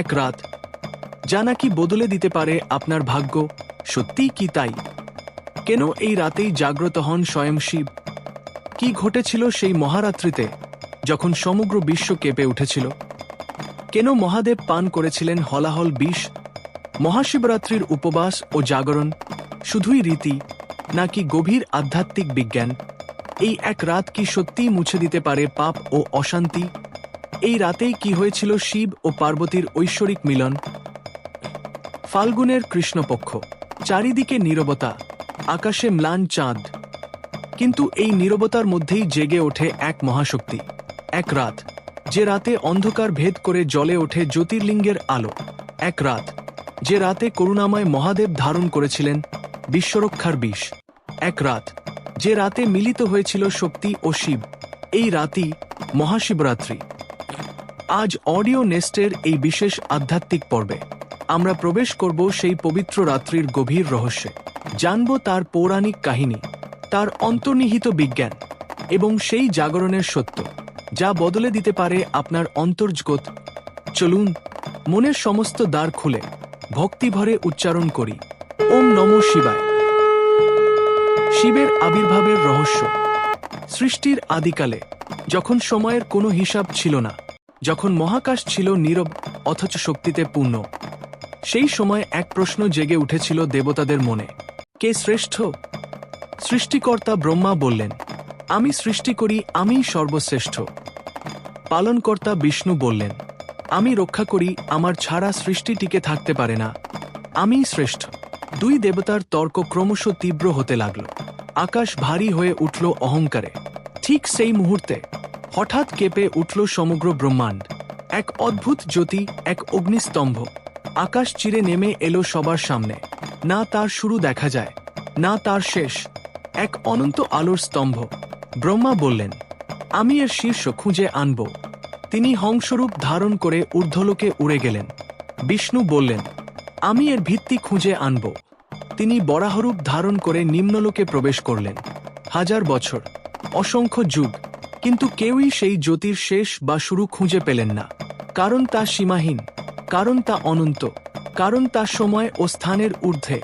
এক রাত যা নাকি বদলে দিতে পারে আপনার ভাগ্য। সত্যিই কি তাই? কেন এই রাতেই জাগ্রত হন স্বয়ং শিব? কি ঘটেছিল সেই মহারাত্রিতে যখন সমগ্র বিশ্ব কেঁপে উঠেছিল? কেন মহাদেব পান করেছিলেন হলাহল বিষ? মহাশিবরাত্রির উপবাস ও জাগরণ শুধুই রীতি নাকি গভীর আধ্যাত্মিক বিজ্ঞান? এই এক রাত কি সত্যিই মুছে দিতে পারে পাপ ও অশান্তি? এই রাতেই কি হয়েছিল শিব ও পার্বতীর ঐশ্বরিক মিলন? ফাল্গুনের কৃষ্ণপক্ষ, চারিদিকে নীরবতা, আকাশে ম্লান চাঁদ। কিন্তু এই নীরবতার মধ্যেই জেগে ওঠে এক মহাশক্তি। এক রাত যে রাতে অন্ধকার ভেদ করে জ্বলে ওঠে জ্যোতির্লিঙ্গের আলো। এক রাত যে রাতে করুণাময় মহাদেব ধারণ করেছিলেন বিশ্বরক্ষার বিষ। এক রাত যে রাতে মিলিত হয়েছিল শক্তি ও শিব। এই রাতই মহাশিবরাত্রি। আজ অডিও নেস্টের এই বিশেষ আধ্যাত্মিক পর্বে আমরা প্রবেশ করব সেই পবিত্র রাত্রির গভীর রহস্যে। জানব তার পৌরাণিক কাহিনী, তার অন্তর্নিহিত বিজ্ঞান এবং সেই জাগরণের সত্য যা বদলে দিতে পারে আপনার অন্তর্জগৎ। চলুন মনের সমস্ত দ্বার খুলে ভক্তিভরে উচ্চারণ করি, ওম নমঃ শিবায়। শিবের আবির্ভাবের রহস্য। সৃষ্টির আদিকালে, যখন সময়ের কোনো হিসাব ছিল না, যখন মহাকাশ ছিল নীরব অথচ শক্তিতে পূর্ণ, সেই সময় এক প্রশ্ন জেগে উঠেছিল দেবতাদের মনে। কে শ্রেষ্ঠ? সৃষ্টিকর্তা ব্রহ্মা বললেন, আমি সৃষ্টি করি, আমিই সর্বশ্রেষ্ঠ। পালনকর্তা বিষ্ণু বললেন, আমি রক্ষা করি, আমার ছাড়া সৃষ্টি টিকে থাকতে পারে না, আমিই শ্রেষ্ঠ। দুই দেবতার তর্ক ক্রমশ তীব্র হতে লাগল। আকাশ ভারী হয়ে উঠল অহংকারে। ঠিক সেই মুহূর্তে হঠাৎ কেঁপে উঠল সমগ্র ব্রহ্মাণ্ড। এক অদ্ভুত জ্যোতি, এক অগ্নিস্তম্ভ আকাশ চিরে নেমে এলো সবার সামনে। না তার শুরু দেখা যায়, না তার শেষ, এক অনন্ত আলোর স্তম্ভ। ব্রহ্মা বললেন, আমি এর শীর্ষ খুঁজে আনব। তিনি হংসরূপ ধারণ করে ঊর্ধ্বলোকে উড়ে গেলেন। বিষ্ণু বললেন, আমি এর ভিত্তি খুঁজে আনব। তিনি বরাহরূপ ধারণ করে নিম্নলোকে প্রবেশ করলেন। হাজার বছর, অসংখ্য যুগ, কিন্তু কেউই সেই জ্যোতির শেষ বা শুরু খুঁজে পেলেন না। কারণ তা সীমাহীন, কারণ তা অনন্ত, কারণ তা সময় ও স্থানের ঊর্ধ্বে।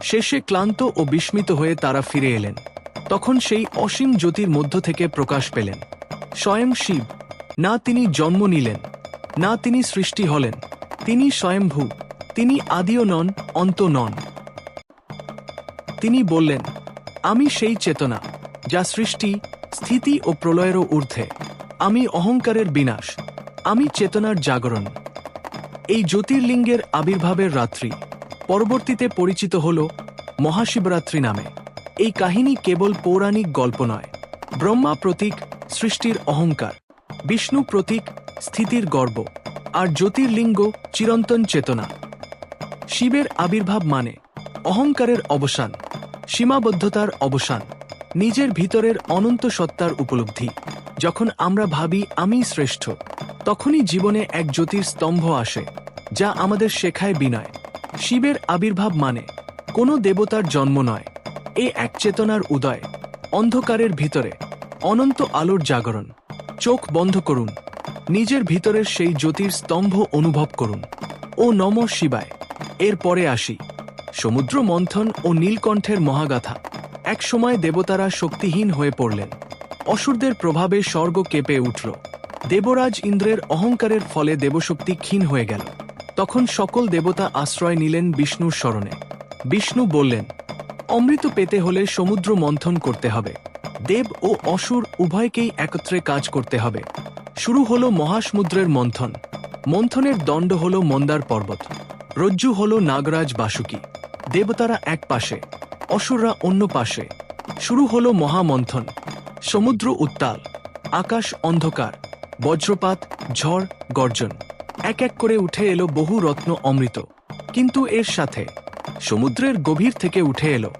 শেষে ক্লান্ত ও বিস্মিত হয়ে তারা ফিরে এলেন। তখন সেই অসীম জ্যোতির মধ্য থেকে প্রকাশ পেলেন স্বয়ং শিব। না তিনি জন্ম নিলেন, না তিনি সৃষ্টি হলেন, তিনি স্বয়ম্ভূ। তিনি আদিও নন, অন্ত নন। তিনি বললেন, আমি সেই চেতনা যা সৃষ্টি, স্থিতি ও প্রলয়েরও ঊর্ধ্বে। আমি অহংকারের বিনাশ, আমি চেতনার জাগরণ। এই জ্যোতির্লিঙ্গের আবির্ভাবের রাত্রি পরবর্তীতে পরিচিত হল মহাশিবরাত্রি নামে। এই কাহিনী কেবল পৌরাণিক গল্প নয়। ব্রহ্মা প্রতীক, সৃষ্টির অহংকার; বিষ্ণু প্রতীক, স্থিতির গর্ব; আর জ্যোতির্লিঙ্গ, চিরন্তন চেতনা। শিবের আবির্ভাব মানে অহংকারের অবসান, সীমাবদ্ধতার অবসান, নিজের ভিতরের অনন্ত সত্তার উপলব্ধি। যখন আমরা ভাবি আমি শ্রেষ্ঠ, তখনই জীবনে এক জ্যোতির স্তম্ভ আসে যা আমাদের শেখায় বিনয়। শিবের আবির্ভাব মানে কোনো দেবতার জন্ম নয়, এ এক চেতনার উদয়, অন্ধকারের ভিতরে অনন্ত আলোর জাগরণ। চোখ বন্ধ করুন, নিজের ভিতরের সেই জ্যোতির স্তম্ভ অনুভব করুন। ও নমঃ শিবায়। এরপরে আসি সমুদ্র মন্থন ও নীলকণ্ঠের মহাগাথা। এক সময় দেবতারা শক্তিহীন হয়ে পড়লেন। অসুরদের প্রভাবে স্বর্গ কেঁপে উঠল। দেবরাজ ইন্দ্রের অহংকারের ফলে দেবশক্তি ক্ষীণ হয়ে গেল। তখন সকল দেবতা আশ্রয় নিলেন বিষ্ণুর শরণে। বিষ্ণু বললেন, অমৃত পেতে হলে সমুদ্র মন্থন করতে হবে। দেব ও অসুর উভয়কেই একত্রে কাজ করতে হবে। শুরু হল মহাসমুদ্রের মন্থন। মন্থনের দণ্ড হল মন্দার পর্বত, রজ্জু হল নাগরাজ বাসুকী। দেবতারা এক পাশে, অসুররা অন্য পাশে। শুরু হল মহামন্থন। সমুদ্র উত্তাল, আকাশ অন্ধকার, বজ্রপাত, ঝড়, গর্জন। এক এক করে উঠে এলো বহু রত্ন অমৃত। কিন্তু এর সাথে সমুদ্রের গভীর থেকে উঠে এলো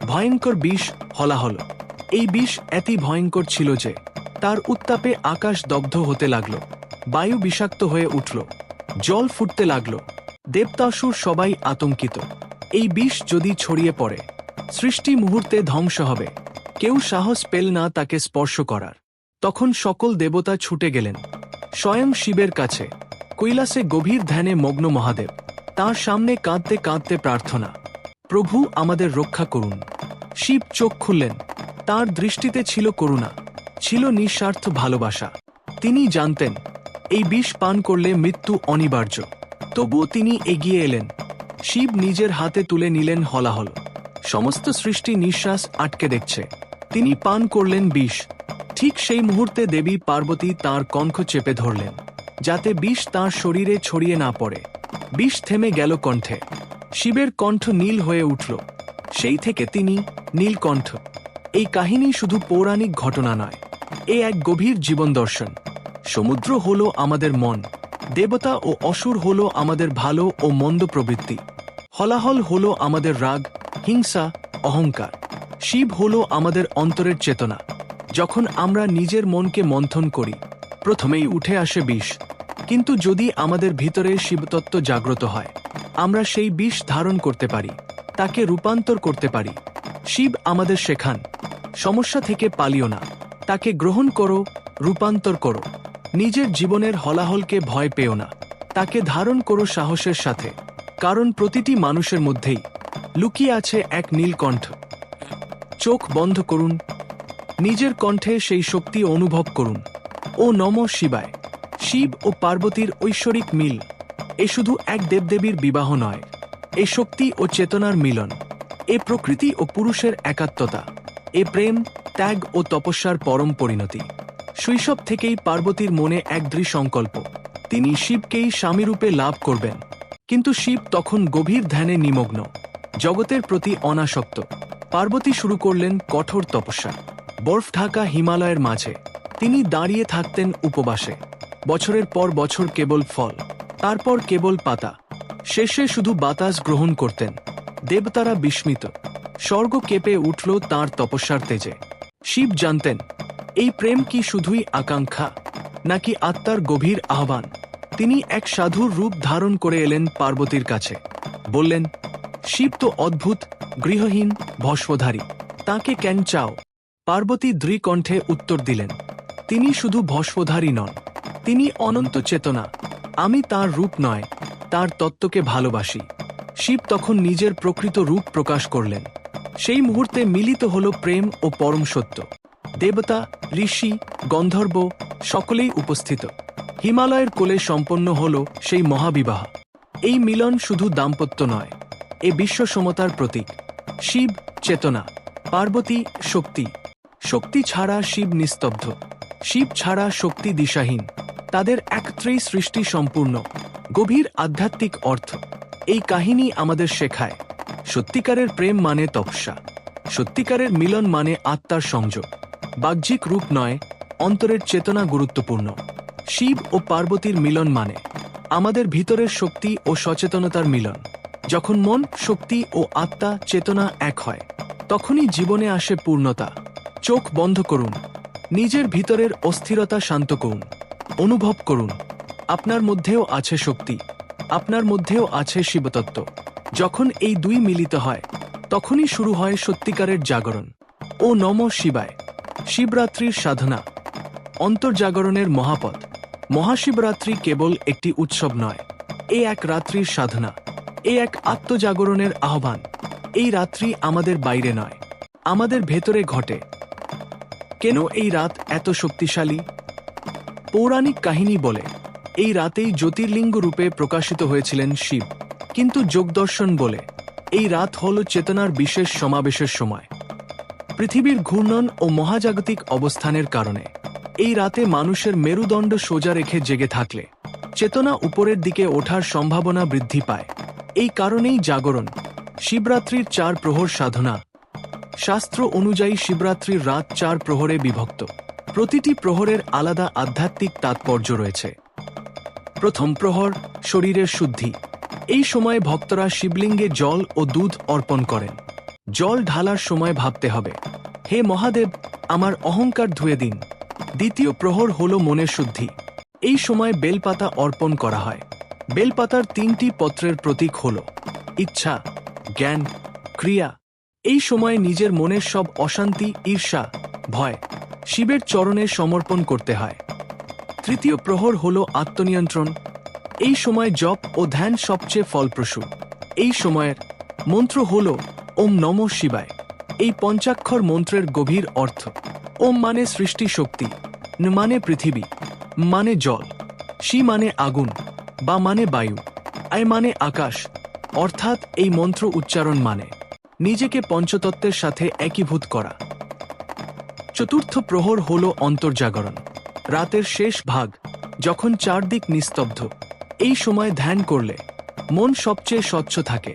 ভয়ঙ্কর বিষ, হলাহল। এই বিষ এতই ভয়ঙ্কর ছিল যে তার উত্তাপে আকাশ দগ্ধ হতে লাগল, বায়ু বিষাক্ত হয়ে উঠল, জল ফুটতে লাগল। দেবতাসুর সবাই আতঙ্কিত। এই বিষ যদি ছড়িয়ে পড়ে, সৃষ্টি মুহূর্তে ধ্বংস হবে। কেউ সাহস পেল না তাকে স্পর্শ করার। তখন সকল দেবতা ছুটে গেলেন স্বয়ং শিবের কাছে। কৈলাসে গভীর ধ্যানে মগ্ন মহাদেব। তাঁর সামনে কাঁদতে কাঁদতে প্রার্থনা, প্রভু আমাদের রক্ষা করুন। শিব চোখ খুললেন। তার দৃষ্টিতে ছিল করুণা, ছিল নিঃস্বার্থ ভালোবাসা। তিনি জানতেন এই বিষ পান করলে মৃত্যু অনিবার্য। তবুও তিনি এগিয়ে এলেন। শিব নিজের হাতে তুলে নিলেন হলাহল। সমস্ত সৃষ্টি নিঃশ্বাস আটকে দেখছে। তিনি পান করলেন বিষ। ঠিক সেই মুহূর্তে দেবী পার্বতী তাঁর কণ্ঠ চেপে ধরলেন, যাতে বিষ তাঁর শরীরে ছড়িয়ে না পড়ে। বিষ থেমে গেল কণ্ঠে। শিবের কণ্ঠ নীল হয়ে উঠল। সেই থেকে তিনি নীলকণ্ঠ। এই কাহিনী শুধু পৌরাণিক ঘটনা নয়, এ এক গভীর জীবন দর্শন। সমুদ্র হল আমাদের মন, দেবতা ও অসুর হল আমাদের ভালো ও মন্দ প্রবৃত্তি, হলাহল হল আমাদের রাগ, হিংসা, অহংকার। শিব হল আমাদের অন্তরের চেতনা। যখন আমরা নিজের মনকে মন্থন করি, প্রথমেই উঠে আসে বিষ। কিন্তু যদি আমাদের ভিতরে শিবতত্ত্ব জাগ্রত হয়, আমরা সেই বিষ ধারণ করতে পারি, তাকে রূপান্তর করতে পারি। শিব আমাদের শেখান, সমস্যা থেকে পালিও না, তাকে গ্রহণ করো, রূপান্তর করো। নিজের জীবনের হলাহলকে ভয় পেও না, তাকে ধারণ করো সাহসের সাথে। কারণ প্রতিটি মানুষের মধ্যেই লুকিয়ে আছে এক নীলকণ্ঠ। চোখ বন্ধ করুন, নিজের কণ্ঠে সেই শক্তি অনুভব করুন। ও নমঃ শিবায়। শিব ও পার্বতীর ঐশ্বরিক মিল। এ শুধু এক দেবদেবীর বিবাহ নয়, এ শক্তি ও চেতনার মিলন। এ প্রকৃতি ও পুরুষের একাত্মতা। এ প্রেম, ত্যাগ ও তপস্যার পরম পরিণতি। শৈশব থেকেই পার্বতীর মনে এক দৃঢ় সংকল্প, তিনি শিবকেই স্বামীরূপে লাভ করবেন। কিন্তু শিব তখন গভীর ধ্যানে নিমগ্ন, জগতের প্রতি অনাসক্ত। পার্বতী শুরু করলেন কঠোর তপস্যা। বরফ ঢাকা হিমালয়ের মাঝে তিনি দাঁড়িয়ে থাকতেন উপবাসে। বছরের পর বছর কেবল ফল, তারপর কেবল পাতা, শেষে শুধু বাতাস গ্রহণ করতেন। দেবতারা বিস্মিত, স্বর্গ কেঁপে উঠল তাঁর তপস্যার তেজে। শিব জানতেন এই প্রেম কি শুধুই আকাঙ্ক্ষা, নাকি আত্মার গভীর আহ্বান। তিনি এক সাধুর রূপ ধারণ করে এলেন পার্বতীর কাছে। বললেন, শিব তো অদ্ভুত, গৃহহীন, ভস্মধারী, তাকে কেন চাও? পার্বতী দৃঢ়কণ্ঠে উত্তর দিলেন, তিনি শুধু ভস্মধারী নন, তিনি অনন্ত চেতনা। আমি তার রূপ নয়, তার তত্ত্বকে ভালোবাসি। শিব তখন নিজের প্রকৃত রূপ প্রকাশ করলেন। সেই মুহূর্তে মিলিত হল প্রেম ও পরম সত্য। দেবতা, ঋষি, গন্ধর্ব সকলেই উপস্থিত। হিমালয়ের কোলে সম্পন্ন হল সেই মহাবিবাহ। এই মিলন শুধু দাম্পত্য নয়, এ বিশ্ব সমতার প্রতীক। শিব চেতনা, পার্বতী শক্তি। শক্তি ছাড়া শিব নিস্তব্ধ, শিব ছাড়া শক্তি দিশাহীন। তাদের একত্রেই সৃষ্টি সম্পূর্ণ। গভীর আধ্যাত্মিক অর্থ। এই কাহিনী আমাদের শেখায়, সত্যিকারের প্রেম মানে তপস্যা, সত্যিকারের মিলন মানে আত্মার সংযোগ। বাহ্যিক রূপ নয়, অন্তরের চেতনা গুরুত্বপূর্ণ। শিব ও পার্বতীর মিলন মানে আমাদের ভিতরের শক্তি ও সচেতনতার মিলন। যখন মন, শক্তি ও আত্মা, চেতনা এক হয়, তখনই জীবনে আসে পূর্ণতা। চোখ বন্ধ করুন, নিজের ভিতরের অস্থিরতা শান্ত করুন। অনুভব করুন, আপনার মধ্যেও আছে শক্তি, আপনার মধ্যেও আছে শিবতত্ত্ব। যখন এই দুই মিলিত হয়, তখনই শুরু হয় সত্যিকারের জাগরণ। ও নমঃ শিবায়। শিবরাত্রির সাধনা, অন্তর্জাগরণের মহাপথ। মহাশিবরাত্রি কেবল একটি উৎসব নয়, এ এক রাত্রির সাধনা, এ এক আত্মজাগরণের আহ্বান। এই রাত্রি আমাদের বাইরে নয়, আমাদের ভেতরে ঘটে। কেন এই রাত এত শক্তিশালী? পৌরাণিক কাহিনী বলে এই রাতেই জ্যোতির্লিঙ্গ রূপে প্রকাশিত হয়েছিলেন শিব। কিন্তু যোগদর্শন বলে এই রাত হল চেতনার বিশেষ সমাবেশের সময়। পৃথিবীর ঘূর্ণন ও মহাজাগতিক অবস্থানের কারণে এই রাতে মানুষের মেরুদণ্ড সোজা রেখে জেগে থাকলে চেতনা উপরের দিকে ওঠার সম্ভাবনা বৃদ্ধি পায়। এই কারণেই জাগরণ। শিবরাত্রির 4 প্রহর সাধনা। শাস্ত্র অনুযায়ী শিবরাত্রির রাত 4 প্রহরে বিভক্ত। প্রতিটি প্রহরের আলাদা আধ্যাত্মিক তাৎপর্য রয়েছে। প্রথম প্রহর, শরীরের শুদ্ধি। এই সময় ভক্তরা শিবলিঙ্গে জল ও দুধ অর্পণ করেন। জল ঢালার সময় ভাবতে হবে, হে মহাদেব, আমার অহংকার ধুয়ে দিন। দ্বিতীয় প্রহর হল মনের শুদ্ধি। এই সময় বেলপাতা অর্পণ করা হয়। বেলপাতার 3টি পত্রের প্রতীক হল ইচ্ছা, জ্ঞান, ক্রিয়া। এই সময় নিজের মনের সব অশান্তি, ঈর্ষা, ভয় শিবের চরণে সমর্পণ করতে হয়। তৃতীয় প্রহর হল আত্মনিয়ন্ত্রণ। এই সময় জপ ও ধ্যান সবচেয়ে ফলপ্রসূ। এই সময়ের মন্ত্র হল ওম নমঃ শিবায়। এই পঞ্চাক্ষর মন্ত্রের গভীর অর্থ। ওম মানে সৃষ্টি শক্তি, ন মানে পৃথিবী, মানে জল, শি মানে আগুন বা মানে বায়ু, আয় মানে আকাশ। অর্থাৎ এই মন্ত্র উচ্চারণ মানে নিজেকে পঞ্চতত্ত্বের সাথে একীভূত করা। চতুর্থ প্রহর হল অন্তর্জাগরণ। রাতের শেষ ভাগ, যখন চারদিক নিস্তব্ধ, এই সময় ধ্যান করলে মন সবচেয়ে স্বচ্ছ থাকে।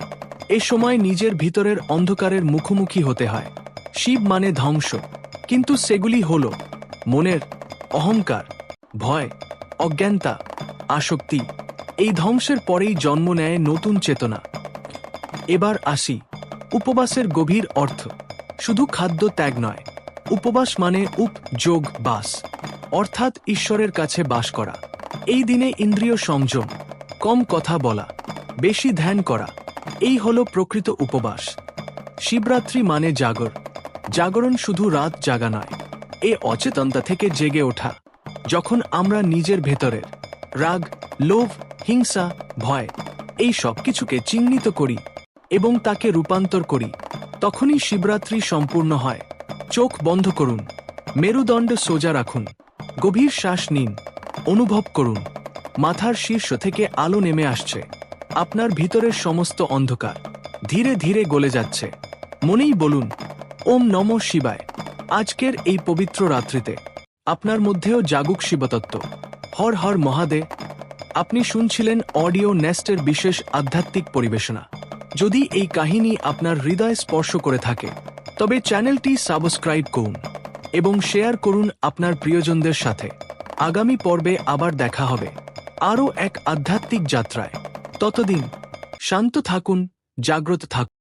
এ সময় নিজের ভিতরের অন্ধকারের মুখোমুখি হতে হয়। শিব মানে ধ্বংস, কিন্তু সেগুলি হল মনের অহংকার, ভয়, অজ্ঞানতা, আসক্তি। এই ধ্বংসের পরেই জন্ম নেয় নতুন চেতনা। এবার আসি উপবাসের গভীর অর্থ। শুধু খাদ্য ত্যাগ নয়, উপবাস মানে যোগ বাস, অর্থাৎ ঈশ্বরের কাছে বাস করা। এই দিনে ইন্দ্রিয় সংযম, কম কথা বলা, বেশি ধ্যান করা, এই হলো প্রকৃত উপবাস। শিবরাত্রি মানে জাগরণ শুধু রাত জাগা নয়, এ অচেতনতা থেকে জেগে ওঠা। যখন আমরা নিজের ভেতরের রাগ, লোভ, হিংসা, ভয় এই সব কিছুকে চিহ্নিত করি এবং তাকে রূপান্তর করি, তখনই শিবরাত্রি সম্পূর্ণ হয়। চোখ বন্ধ করুন, মেরুদণ্ড সোজা রাখুন, গভীর শ্বাস নিন, অনুভব করুন মাথার শীর্ষ থেকে আলো নেমে আসছে। আপনার ভিতরের সমস্ত অন্ধকার ধীরে ধীরে গলে যাচ্ছে। মনেই বলুন ওম নমঃ শিবায়। আজকের এই পবিত্র রাত্রিতে আপনার মধ্যেও জাগুক শিবতত্ত্ব। হর হর মহাদেব। আপনি শুনছিলেন অডিও নেস্টের বিশেষ আধ্যাত্মিক পরিবেশনা। যদি এই কাহিনী আপনার হৃদয় স্পর্শ করে থাকে, তবে চ্যানেলটি সাবস্ক্রাইব করুন এবং শেয়ার করুন আপনার প্রিয়জনদের সাথে। আগামী পর্বে আবার দেখা হবে আরও এক আধ্যাত্মিক যাত্রায়। ততদিন শান্ত থাকুন, জাগ্রত থাকুন।